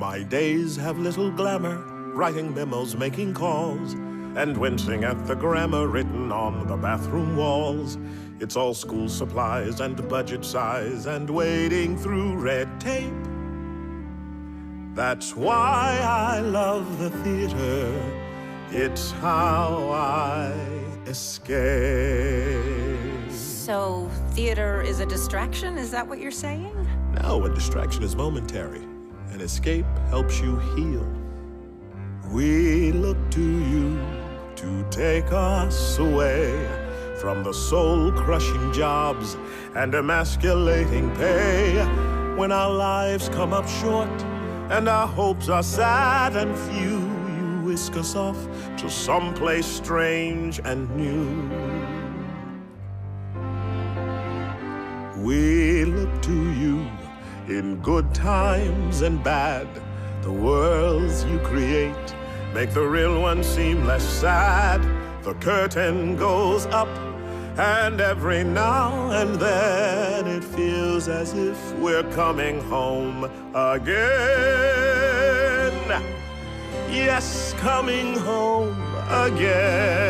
My days have little glamour, writing memos, making calls, and wincing at the grammar written on the bathroom walls. It's all school supplies and budget size and wading through red tape. That's why I love the theater. It's how I escape. So theater is a distraction? Is that what you're saying? No, a distraction is momentary. An escape helps you heal. We look to you to take us away from the soul-crushing jobs and emasculating pay. When our lives come up short and our hopes are sad and few, you whisk us off to someplace strange and new. We look to you in good times and bad. The worlds you create make the real ones seem less sad. The curtain goes up, and every now and then it feels as if we're coming home again. Yes, coming home again.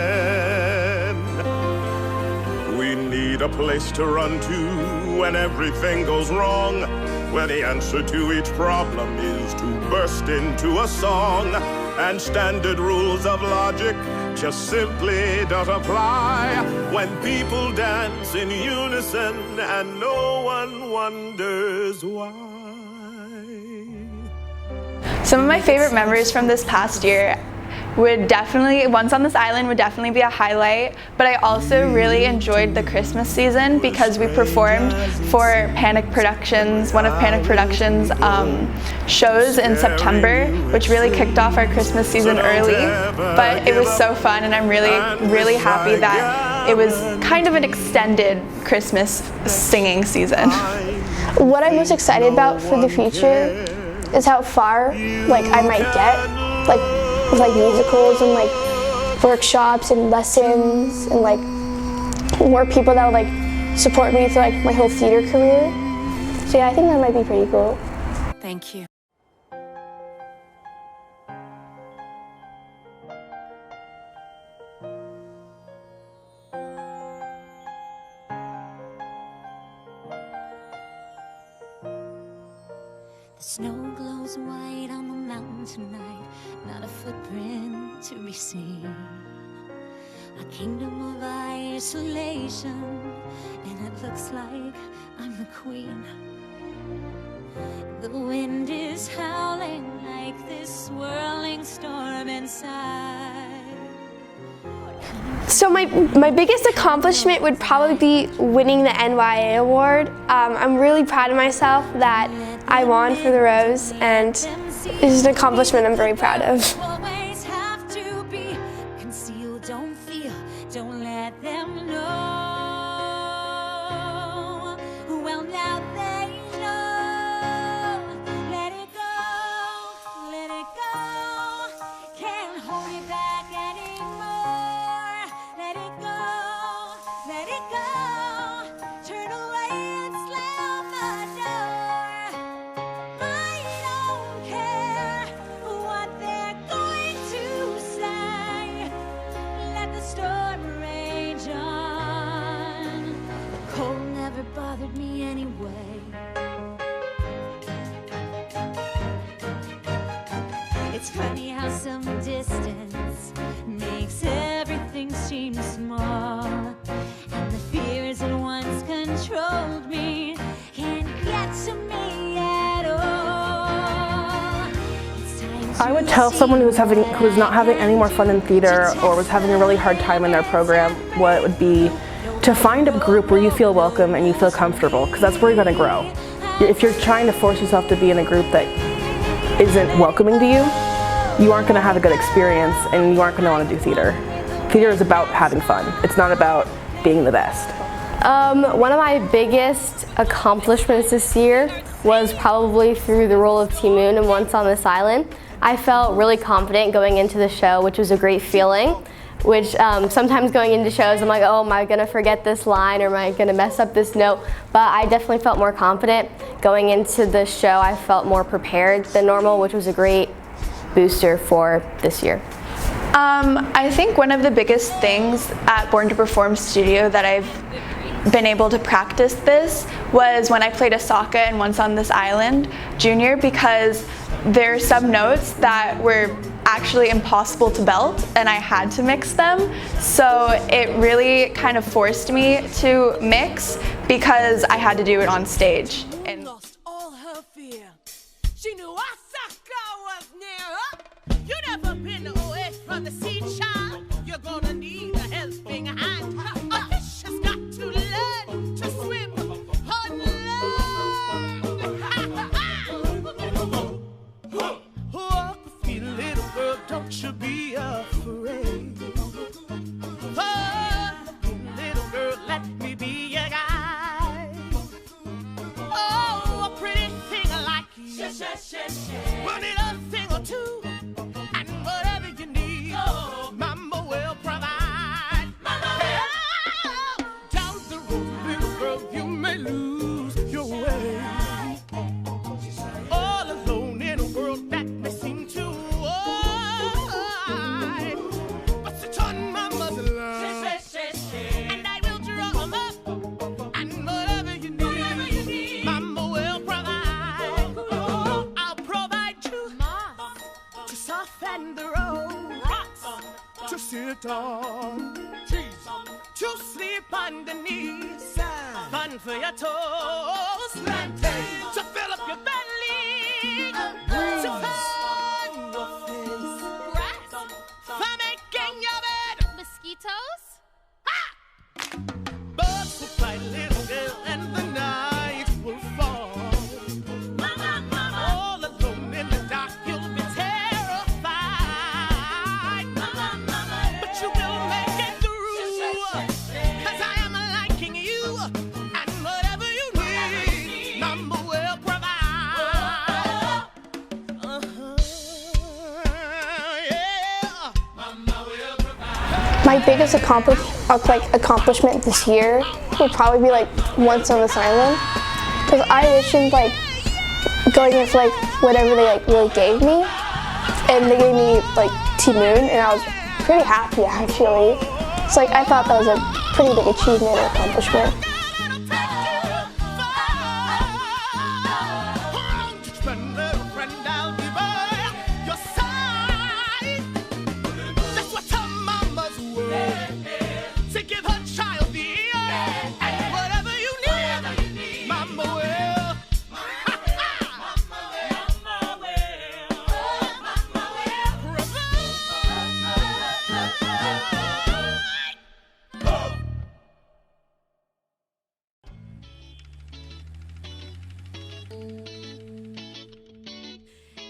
We need a place to run to when everything goes wrong, where the answer to each problem is to burst into a song, and standard rules of logic just simply don't apply when people dance in unison and no one wonders why. Some of my favorite memories from this past year would definitely, Once on This Island would definitely be a highlight, but I also really enjoyed the Christmas season because we performed for Panic Productions, one of Panic Productions' shows in September, which really kicked off our Christmas season early, but it was so fun, and I'm really happy that it was kind of an extended Christmas singing season. What I'm most excited about for the future is how far I might get, with musicals and workshops and lessons and more people that would support me through my whole theater career. So yeah, I think that might be pretty cool. Thank you. The snow glows white on the mountain tonight, not a footprint to be seen. A kingdom of isolation, and it looks like I'm the queen. The wind is howling like this swirling storm inside. So my biggest accomplishment would probably be winning the NYA award. I'm really proud of myself that I won for the Rose, and it's an accomplishment I'm very proud of. Always have to be concealed, don't feel, don't let them know. Well, now they know. Let it go, let it go. Can't hold it back anymore. Let it go, let it go. Turn away and slam the door. I don't care what they're going to say. Let the storm rage on. The cold never bothered me anyway. It's funny how some distance makes everything seem small, and the fears that once controlled me can't get to me at all. It's time to I would tell someone who's not having any more fun in theater or was having a really hard time in their program what it would be to find a group where you feel welcome and you feel comfortable, because that's where you're going to grow. If you're trying to force yourself to be in a group that isn't welcoming to you, you aren't going to have a good experience and you aren't going to want to do theater. Theater is about having fun. It's not about being the best. One of my biggest accomplishments this year was probably through the role of T Moon in Once on This Island. I felt really confident going into the show, which was a great feeling. which sometimes going into shows I'm like, oh, am I gonna forget this line or am I gonna mess up this note? But I definitely felt more confident. Going into the show, I felt more prepared than normal, which was a great booster for this year. I think one of the biggest things at Born to Perform Studio that I've been able to practice this was when I played Asaka and Once on This Island Junior, because there are some notes that were actually impossible to belt and I had to mix them, so it really kind of forced me to mix because I had to do it on stage. And lost all her fear. She knew Asaka was near her. You never been away from the sea, child. You're gonna need a helping hand. A fish has got to learn to swim on land. Walk with me, little girl, don't you be afraid. Oh, little girl, let me be your guide. Oh, a pretty thing like you. We'll need a thing or two, and whatever you need, Mama will provide. Oh, down the road, little girl, you may lose your way. All alone in a world that may seem too wide, but sit on Mama's line, and I will draw 'em up, and whatever you need, Mama will provide. I'll provide you to soften the road, rocks to sit on, trees to sleep underneath, fun for your toes, to fill up your belly, to fan your face, grass for making your bed, mosquitoes, birds will fly, little girl, and the night will fall. All alone in the dark, you'll be terrified, but you will make it through, 'cause I am liking you, and whatever you need, Mama will provide. Yeah. Mama will provide. My biggest accomplishment this year would probably be like Once on This Island, because I auditioned like going in for like whatever they like really gave me, and they gave me like T-Moon, and I was pretty happy actually. So like I thought that was a pretty big achievement and accomplishment.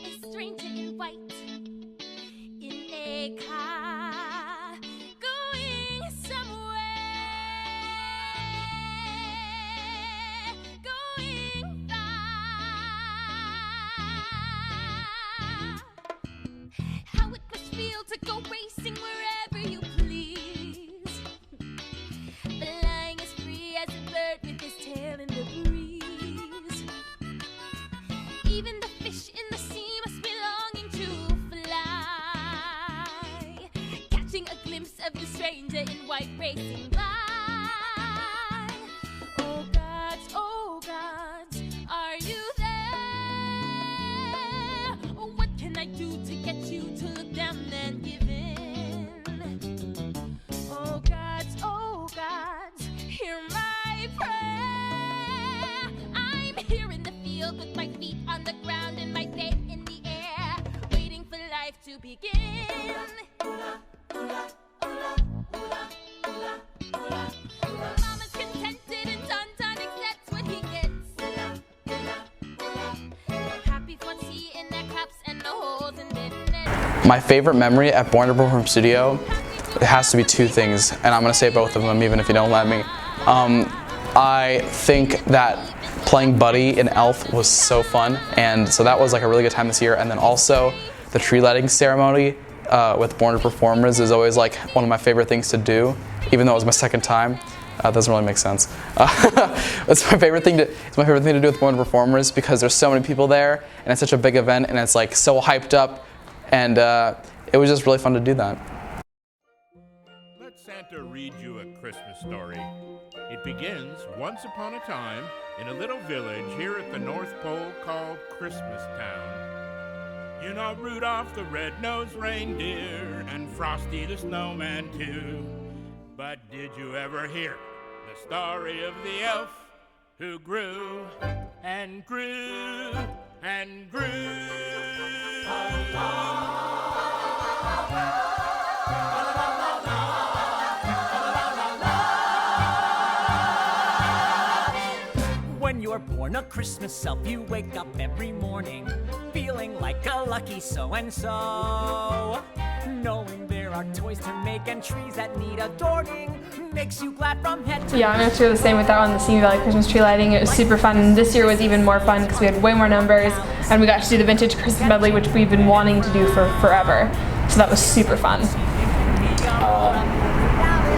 A stranger in white in a car going somewhere, going far. How it must feel to go racing wherever you please, flying as free as a bird with his tail in the breeze. Even the fish in the sea must be longing to fly, catching a glimpse of the stranger in white racing by. Oh gods, are you there? Oh, what can I do to get you to look down and give in? Oh gods, hear my prayer. I'm here in the field with my feet on the ground and my faith in the air, waiting for life to begin. Mama's contented and Tonton accepts what he gets. Happy for tea in their cups and no holes in their nets. My favorite memory at Born to Perform Studio, it has to be two things, and I'm going to say both of them even if you don't let me. I think that playing Buddy in Elf was so fun, and so that was like a really good time this year. And then also the tree lighting ceremony with Born to Performers is always like one of my favorite things to do, even though it was my second time. That doesn't really make sense. It's my favorite thing to do with Born to Performers because there's so many people there and it's such a big event and it's like so hyped up, and it was just really fun to do that. Let Santa read you a Christmas story. It begins once upon a time in a little village here at the North Pole called Christmas Town. You know Rudolph the red-nosed reindeer and Frosty the snowman too. But did you ever hear the story of the elf who grew and grew and grew? When you're born a Christmas elf, you wake up every morning feeling like a lucky so-and-so. Knowing there are toys to make and trees that need adorning makes you glad from head to Yeah, I'm actually the same with that one, the Simi Valley Christmas tree lighting. It was super fun, and this year was even more fun because we had way more numbers and we got to do the vintage Christmas medley, which we've been wanting to do for forever. So that was super fun.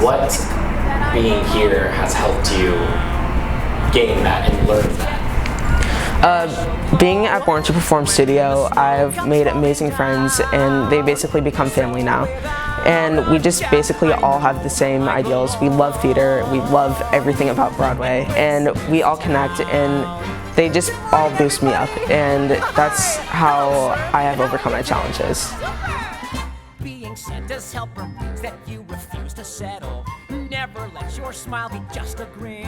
What being here has helped you gain that and learn that? Being at Born to Perform Studio, I've made amazing friends and they basically become family now. And we just basically all have the same ideals. We love theater, we love everything about Broadway, and we all connect, and they just all boost me up, and that's how I have overcome my challenges. Being Santa's helper means that you refuse to settle. Never let your smile be just a grin.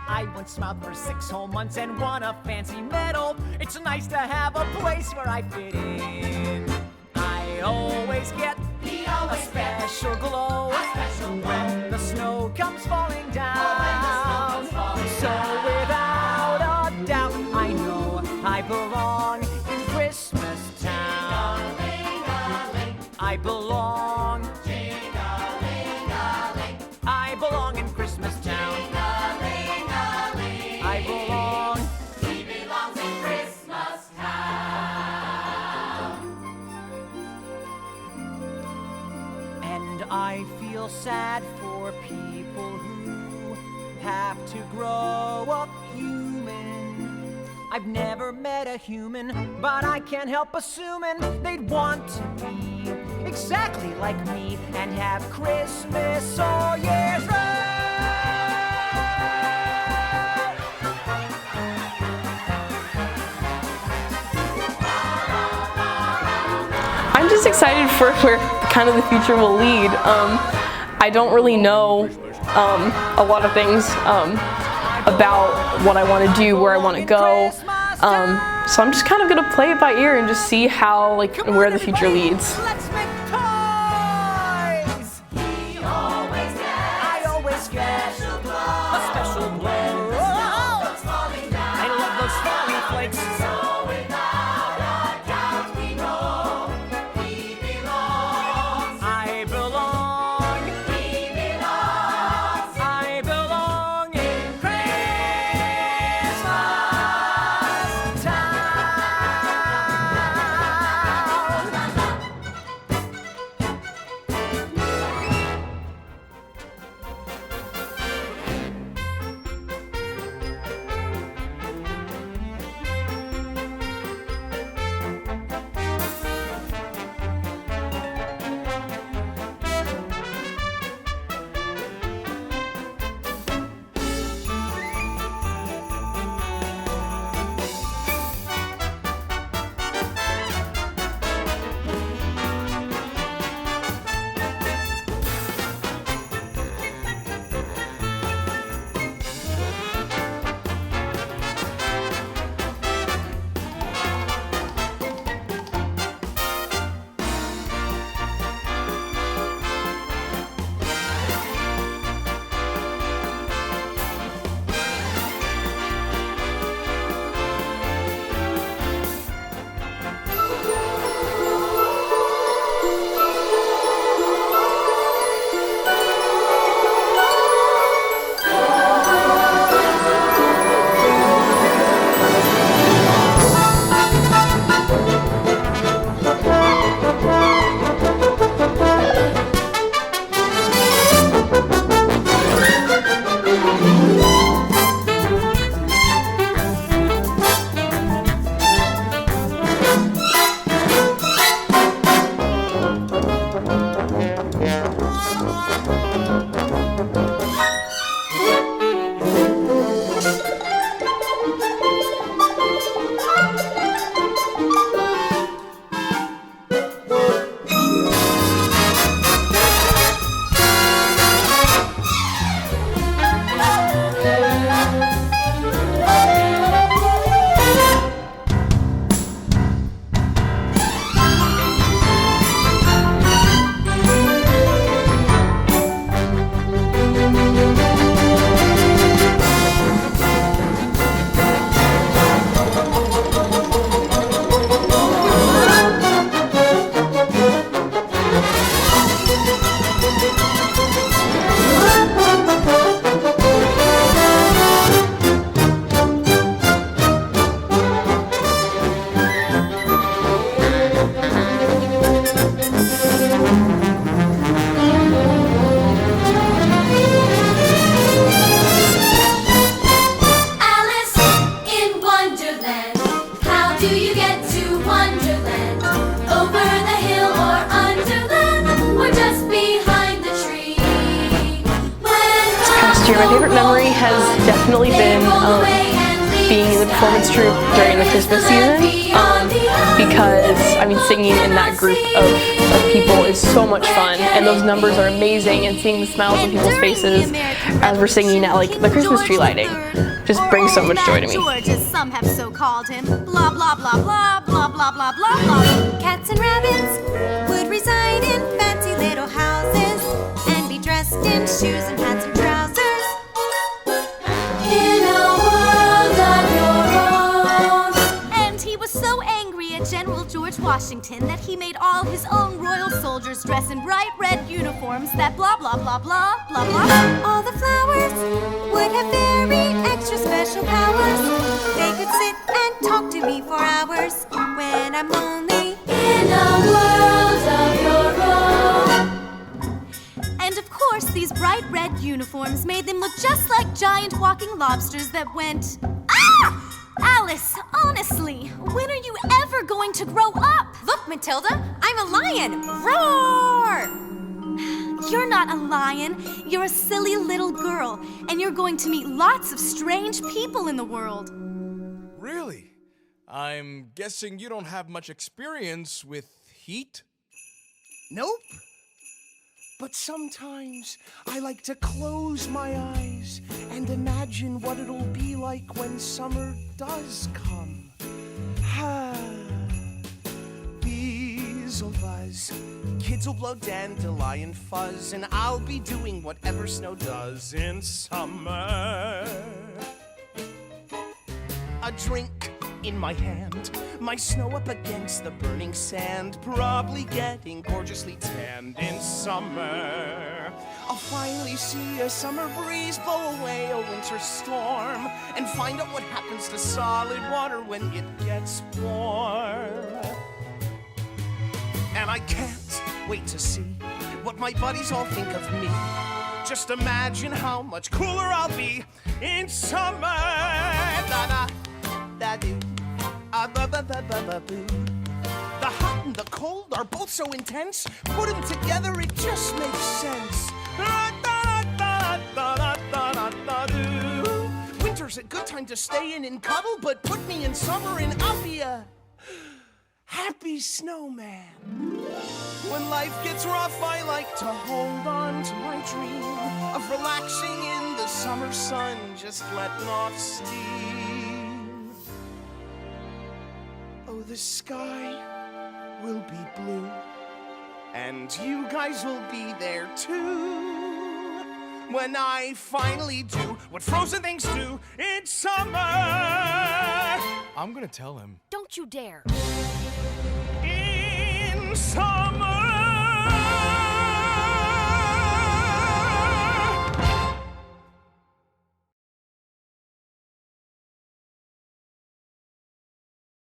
I once smiled for 6 whole months and won a fancy medal. It's nice to have a place where I fit in. I always get a special glow when the snow comes falling down. So without a doubt, I know I belong in Christmas Town. I belong. I belong in Christmas Town. I belong. He belongs in Christmas Town. And I feel sad for people who have to grow up human. I've never met a human, but I can't help assuming they'd want to be exactly like me and have Christmas all years round. I'm just excited for where kind of the future will lead. I don't really know a lot of things about what I want to do, where I want to go. So I'm just kind of gonna play it by ear and just see how, and where the future leads. Let's make toys! I always get a special glow. I love those falling flakes. So without a doubt we know he belongs. I belong. He belongs. I belong in Christmas Town. My favorite memory has definitely been being in the performance troupe during the Christmas season because, I mean, singing in that group of people is so much fun, and those numbers are amazing, and seeing the smiles on people's faces as we're singing at like the Christmas tree lighting just brings so much joy to me. George, as some have so called him, blah blah blah blah blah blah blah blah blah. Cats and rabbits would reside in fancy little houses and be dressed in shoes and hats and trousers. In a world of your own. And he was so angry at General George Washington that he made all his own royal soldiers dress in bright red uniforms that blah blah blah blah blah blah. All the flowers would have very extra special powers. They could sit and talk to me for hours when I'm lonely in a world of your own. And of course, these bright red uniforms made them look just like giant walking lobsters that went, ah! Alice, honestly, when are you ever going to grow up? Look, Matilda, I'm a lion. Roar! You're not a lion. You're a silly little girl, and you're going to meet lots of strange people in the world. Really? I'm guessing you don't have much experience with heat? Nope. But sometimes I like to close my eyes and imagine what it'll be like when summer does come. Bees will buzz, kids will blow dandelion fuzz, and I'll be doing whatever snow does in summer. A drink in my hand, my snow up against the burning sand, probably getting gorgeously tanned in summer. I'll finally see a summer breeze blow away a winter storm and find out what happens to solid water when it gets warm. And I can't wait to see what my buddies all think of me. Just imagine how much cooler I'll be in summer. Da-da-da-do. Ba-ba-ba-ba-ba-boo. The hot and the cold are both so intense. Put them together, it just makes sense. Winter's a good time to stay in and cuddle, but put me in summer and I'll be a happy snowman. When life gets rough, I like to hold on to my dream of relaxing in the summer sun, just letting off steam. Oh, the sky will be blue, and you guys will be there too. When I finally do what frozen things do in summer. I'm gonna tell him. Don't you dare.